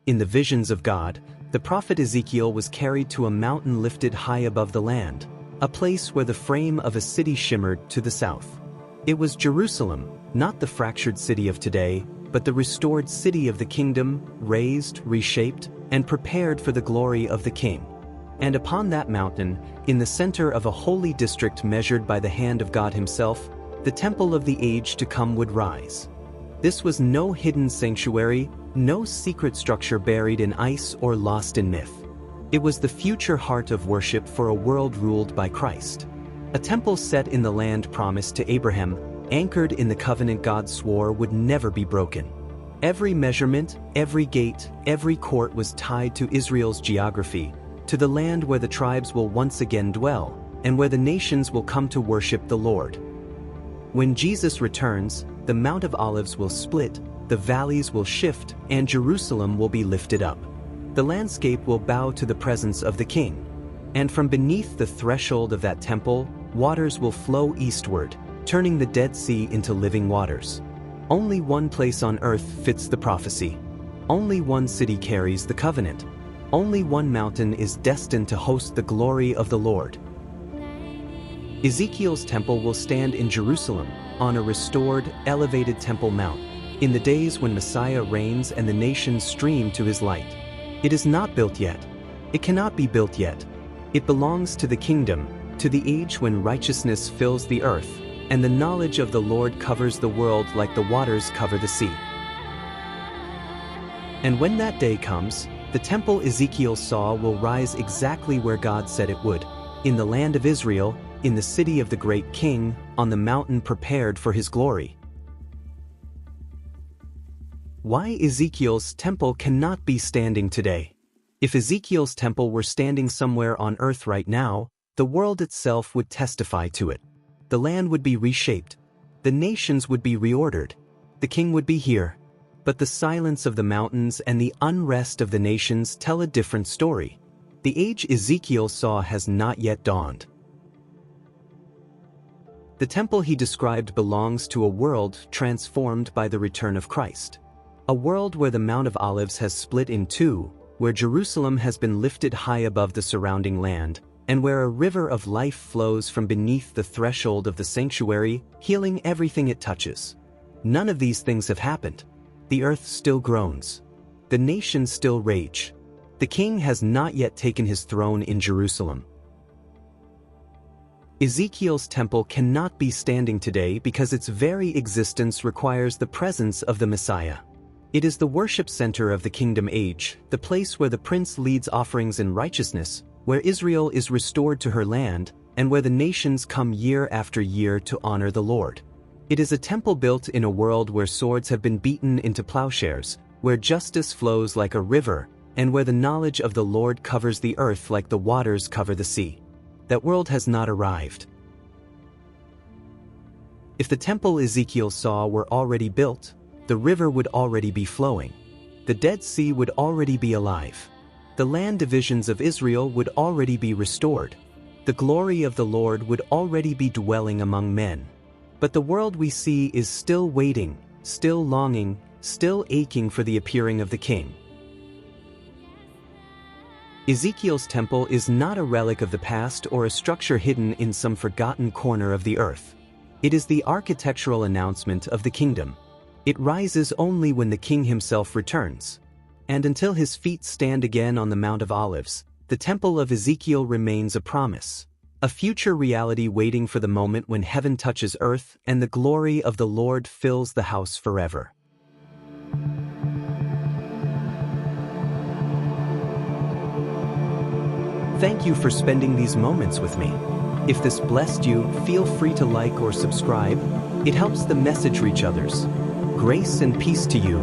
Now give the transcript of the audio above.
In the visions of God, the prophet Ezekiel was carried to a mountain lifted high above the land, a place where the frame of a city shimmered to the south. It was Jerusalem, not the fractured city of today, but the restored city of the kingdom, raised, reshaped, and prepared for the glory of the King. And upon that mountain, in the center of a holy district measured by the hand of God himself, the temple of the age to come would rise. This was no hidden sanctuary, no secret structure buried in ice or lost in myth. It was the future heart of worship for a world ruled by Christ. A temple set in the land promised to Abraham, anchored in the covenant God swore would never be broken. Every measurement, every gate, every court was tied to Israel's geography, to the land where the tribes will once again dwell, and where the nations will come to worship the Lord. When Jesus returns, the Mount of Olives will split, the valleys will shift, and Jerusalem will be lifted up. The landscape will bow to the presence of the King. And from beneath the threshold of that temple, waters will flow eastward, turning the Dead Sea into living waters. Only one place on earth fits the prophecy. Only one city carries the covenant. Only one mountain is destined to host the glory of the Lord. Ezekiel's temple will stand in Jerusalem, on a restored, elevated Temple Mount, in the days when Messiah reigns and the nations stream to his light. It is not built yet. It cannot be built yet. It belongs to the kingdom, to the age when righteousness fills the earth, and the knowledge of the Lord covers the world like the waters cover the sea. And when that day comes, the temple Ezekiel saw will rise exactly where God said it would, in the land of Israel, in the city of the great King, on the mountain prepared for his glory. Why Ezekiel's temple cannot be standing today? If Ezekiel's temple were standing somewhere on earth right now, the world itself would testify to it. The land would be reshaped. The nations would be reordered. The king would be here. But the silence of the mountains and the unrest of the nations tell a different story. The age Ezekiel saw has not yet dawned. The temple he described belongs to a world transformed by the return of Christ. A world where the Mount of Olives has split in two, where Jerusalem has been lifted high above the surrounding land, and where a river of life flows from beneath the threshold of the sanctuary, healing everything it touches. None of these things have happened. The earth still groans. The nations still rage. The king has not yet taken his throne in Jerusalem. Ezekiel's temple cannot be standing today because its very existence requires the presence of the Messiah. It is the worship center of the kingdom age, the place where the prince leads offerings in righteousness, where Israel is restored to her land, and where the nations come year after year to honor the Lord. It is a temple built in a world where swords have been beaten into plowshares, where justice flows like a river, and where the knowledge of the Lord covers the earth like the waters cover the sea. That world has not arrived. If the temple Ezekiel saw were already built, the river would already be flowing. The Dead Sea would already be alive. The land divisions of Israel would already be restored. The glory of the Lord would already be dwelling among men. But the world we see is still waiting, still longing, still aching for the appearing of the King. Ezekiel's temple is not a relic of the past or a structure hidden in some forgotten corner of the earth. It is the architectural announcement of the kingdom. It rises only when the king himself returns. And until his feet stand again on the Mount of Olives, the temple of Ezekiel remains a promise, a future reality waiting for the moment when heaven touches earth and the glory of the Lord fills the house forever. Thank you for spending these moments with me. If this blessed you, feel free to like or subscribe. It helps the message reach others. Grace and peace to you.